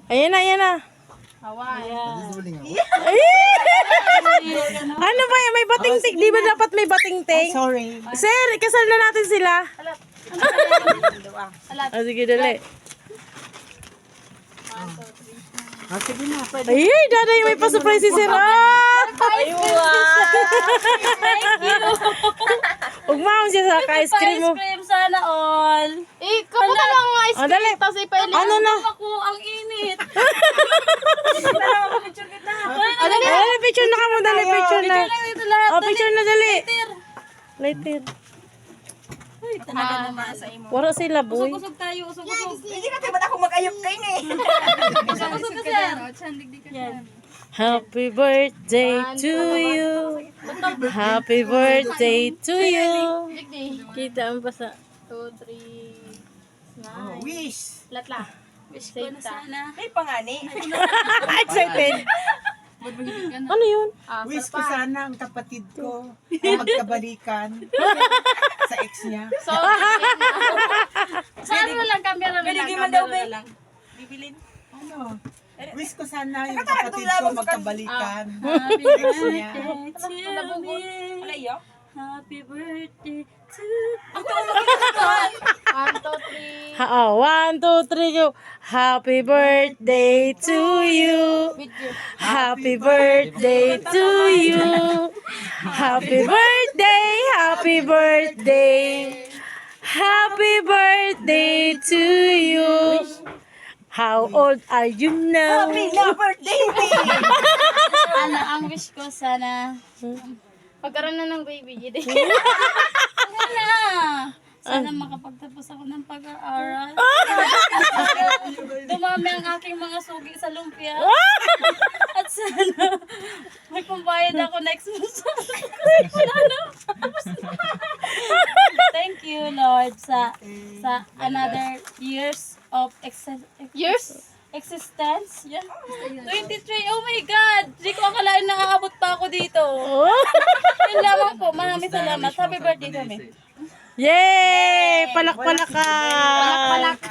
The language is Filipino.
Ayan na, ayan na. Ay! Ano ba yan? May bating-ting. Di ba dapat may bating-ting? Sorry. Sir, kasal na natin sila. Sige, dali. Sige na. Pwede. Ay, daday, may pa-surprise si Sir. Ay, ugmahon siya sa ka-ice cream mo. Ice cream sana all. Kamusta lang ang ice Oh, dali. cream? Tapos ipailin. Ano na? Ako, ang init. Dali, picture na ka mo. Dali, picture na. Dito lahat. Oh, picture na, dali. Later. Talaga naman sa imo. Wala sila, boy. Usog tayo, usog. Hindi na tayo ba ako mag-ayok kayo ni? Usog ka sir. Yan. Happy birthday to you. Happy birthday to you. Kita ang basa. 2, 3, 9. Wish. Latla. Wish ko na sana. May pangani. Excited. Ano yun? Wish ko sana ang kapatid ko ay magkabalikan sa ex niya. So, Saan na lang camera na lang. man daw, be. Bibilin. Ano? Wish ko sana yung kapatid ko magkabalikan Happy sa ex niya. birthday to me. Wala iyo? Happy birthday to 1, 2, 3. 1, 2, 3, go. Happy birthday to you. Video. Happy birthday to you. Happy birthday, happy birthday. Happy birthday to you. How old are you now? Happy na birthday me! Ano, ang wish ko sana. Pagkaroon na ng baby. Sana makapagtapos ako ng pag-aaral. Dumami ang aking mga sugi sa lumpia. At sana may pambayad ako next month. Kasi wala na. Thank you, Lord, sa another years of existence. Yeah. 23. Oh my God! Di ko akalain na aabot pa ako dito. Yun lamang po. Maraming salamat. Happy birthday kami. Yay! Palak-palak ka! Palak-palak.